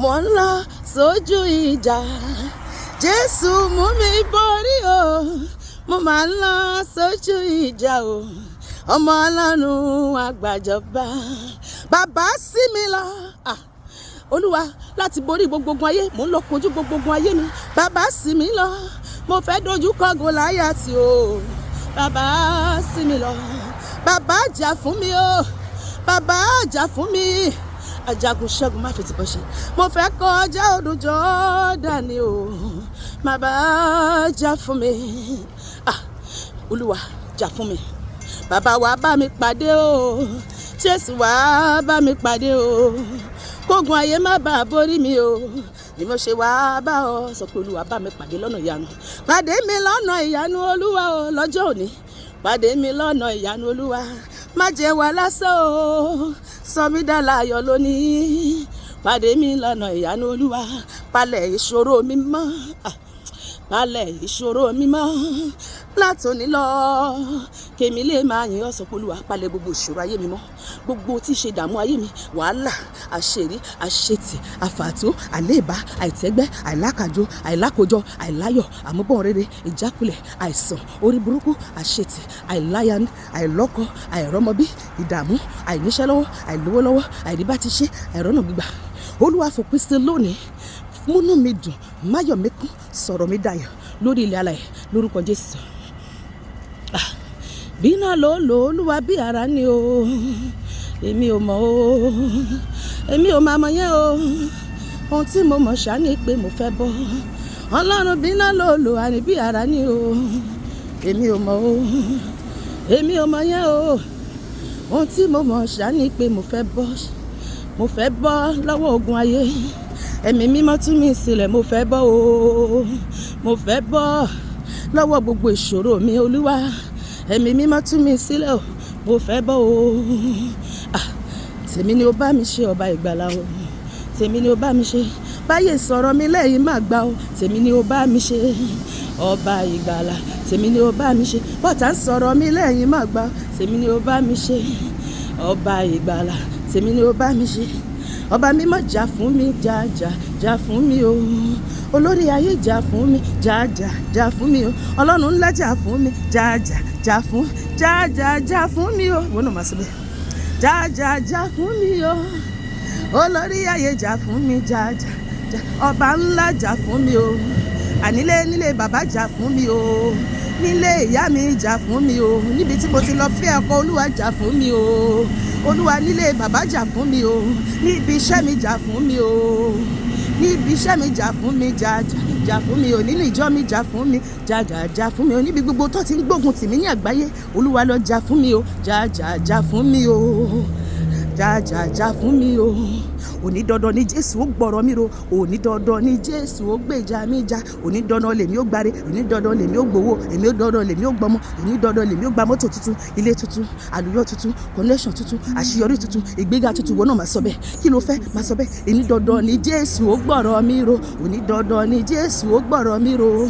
mo ń lọ sójú ìjà. Jésù mú mi borí o, mo máa ń lọ sójú ìjà o. Ọmọ Ọlọ́run àgbàjọba, bàbá sí mi lọ. Olúwa, láti borí gbogbo ogun ayé, mò ń lọ kojú gbogbo ogun ayé mi. Bàbá sí mi lọ, mo fẹ́ dojú kọ Gòláyátì o. Bàbá sí mi lọ, bàbá jà fún mi o. Bàbá jà fún mi, ajagun ṣẹ́gun má fi tìbọn ṣe. Mo fẹ́ kọjá odò Jọ́dánì o. Bàbá jà fún mi. Olúwa jà fún mi. Bàbá wa bá mi pàdé o. Jésù wá bá mi pàdé o. Kógun ayé má bàa borí mi o. Ni mo ṣe wá bá ọ, sọ pé Olúwa bá mi pàdé lọ́nà ìyanu. Pàdé mi lọ́nà ìyanu Olúwa o lọ́jọ́ òní. Pàdé mi lọ́nà ìyanu Olúwa. Má jẹ́ wá lásán o, sọ mí dá láyọ̀ lónìí. Pàdé mi lọ́nà ìyanu Olúwa. Palẹ̀ ìṣòro mi mọ́, palẹ̀ ìṣòro mi mọ́. Látòní lọ, kèmi lè máa yìn ọ́, sọ pé Olúwa palẹ̀ gbogbo ìṣòro ayé mi mọ́. Gbogbo tí ṣe dààmú ayé mi, wàhálà, àṣírí, àṣetì, àfàtó, àléèbá, àìtẹ́gbẹ́, àìlákàjọ, àìlákojọ, àìláyọ̀, àmúbọ̀n rere, ìjákulẹ̀, àìsàn, orí burúkú, àṣetì, àìláya, àìlọ́kọ, àìrọ́mọbí, ìdààmú, àìníṣẹ́ lọ́wọ́, àìlówó lọ́wọ́, àìríbá ti ṣe, àìrọ́nà gbígbà. Olúwa fòpin sí lónìí. Múnú mi dùn, máyọ̀ mi kún, sọ̀rọ̀ mi dayọ̀ lórí ilẹ̀ alààyè lórúkọ Jésù. Bí náà ló lò Olúwa bí ara ni o. Èmi ò mọ̀ o, èmi ò máa mọ̀ yẹn o. Ohun tí mo mọ̀ ṣá ni pé mo fẹ́ bọ́. Ọlọ́run bí náà ló lò àní bí ara ni o. Èmi ò mọ̀ o, èmi ò mọ̀ yẹn o. Ohun tí mo mọ̀ ṣá ni pé mo fẹ́ bọ́. Mo fẹ́ bọ́ lọ́wọ́ ogun ayé. Ẹ̀mí mímọ́ tú mi sílẹ̀, mo fẹ́ bọ́ o. Mo fẹ́ bọ́ lọ́wọ́ gbogbo ìṣòro mi Olúwa. Ẹ̀mí mímọ́ tú mi sílẹ̀ o, mo fẹ́ bọ́ o. Tèmi ni ó bá mi ṣe ọba ìgbàlà o. Tèmi ni ó bá mi ṣe. Báyé sọ̀rọ̀ mi lẹ́yìn má gbà o. Tèmi ni ó bá mi ṣe ọba ìgbàlà. Tèmi ni ó bá mi ṣe. Bọ́tà ń sọ̀rọ̀ mi lẹ́yìn má gbà o. Tèmi ni ó bá mi ṣe ọba ìgbàlà. Tèmi ni ó bá mi ṣe. Ọba mímọ́ jà fún mi, jà fún mi o. Olórí ayé jà fún mi, jà fún mi o. Ọlọ́run ńlá jà fún mi, jà fún mi o. Wọ́n náà máa sọ bẹ́ẹ̀. Jà fún mi o. Olórí ayé jà fún mi, jà. Ọba ńlá jà fún mi o. Nílé bàbá jà fún mi o. Nílé ìyá mi jà fún mi o. Níbi tí mo ti lọ fẹ́ ọkọ Olúwa jà fún mi o. Olúwa nílé bàbá jà fún mi o. Níbi iṣẹ́ mi jà fún mi o. Níbi iṣẹ́ mi jà fún mi, jà fún mi o. Nínú ìjọ mi jà fún mi, jà fún mi o. Níbi gbogbo tó ti ń gbógun tì mí ní àgbáyé, Olúwa lọ jà fún mi o. Jà fún mi o. Jà fún mi o. Òní dandan ni Jésù ó gbọ́rọ̀ mi ro. Òní dandan ni Jésù ó gbèjà mi jà. Òní dandan lèmi ó gbáre. Òní dandan lèmi ó gbowó. Èmi ó dandan lèmi ó gbọmọ. Òní dandan lèmi ó gba mọ́tò tuntun, ilé tuntun, àlùyọ tuntun, connection tuntun, àṣeyọrí tuntun, ìgbéga tuntun. Wọ́n náà máa sọ bẹ́ẹ̀. Kí ló fẹ́? Máa sọ bẹ́ẹ̀. Èní dandan ni Jésù ó gbọ́rọ̀ mi ro. Òní dandan ni Jésù ó gbọ́rọ̀ mi ro.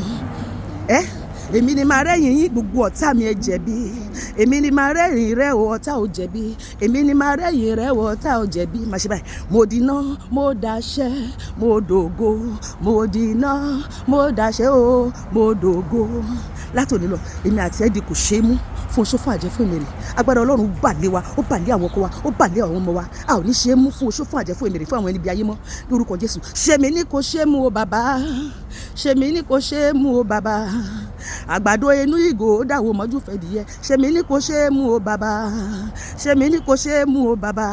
Èmi ni máa rẹ́yìn yín gbogbo ọ̀tá mi ẹ jẹ̀bi. Èmi ni máa rẹ́yìn rẹ́ o ọ̀tá ò jẹ̀bi. Èmi ni máa rẹ́yìn rẹ́ o ọ̀tá ò jẹ̀bi. Má ṣe báyìí. Mo dìná, mo dàṣẹ́, mo dògo. Mo dìná, mo dàṣẹ́ o, mo dògo. Látòní lọ, èmi àti ẹ̀dì kò ṣe é mú fún oṣó fún àjẹ́ fún èmèrè. Agbára Ọlọ́run bà lé wa, ó bà lé àwọn ọkọ wa, ó bà lé àwọn ọmọ wa. A ò ní ṣe é mú fún oṣó fún àjẹ́ fún èmèrè fún àwọn ẹni bí ayé mọ́ lórúkọ Jésù. Ṣé mi ní kò ṣe é mú o bàbá? Ṣé mi ní kò ṣe é mú o bàbá? Àgbàdo inú ìgò ó dàwó mọ́jú fẹ́ dìyẹ. Ṣé mi ní kò ṣe é mú o bàbá? Ṣé mi ní kò ṣe é mú o bàbá?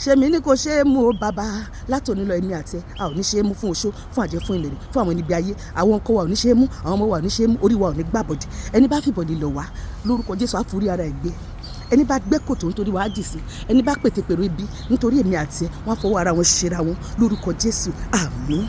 Ṣé mi ní kò ṣe é mú o bàbá? Látòní lọ èmi àti ẹ, a ò ní ṣe é mú fún oṣó fún àjẹ́ fún èmèrè fún àwọn ẹni bí ayé. Àwọn ọkọ wa ò ní ṣe é mú, àwọn ọmọ wa ò ní ṣe é mú, orí wa ò ní gbàbọ̀dì. Ẹni bá fìbọ̀dì lọ wá lórúkọ Jésù á forí ara ẹ̀ gbé. Ẹni bá gbẹ́ kòtò nítorí wàá dì sí, ẹni bá pètèpèrò ibi nítorí èmi àti ẹ, wọ́n á fọwọ́ ara wọn ṣera wọn lórúkọ Jésù. Àmín.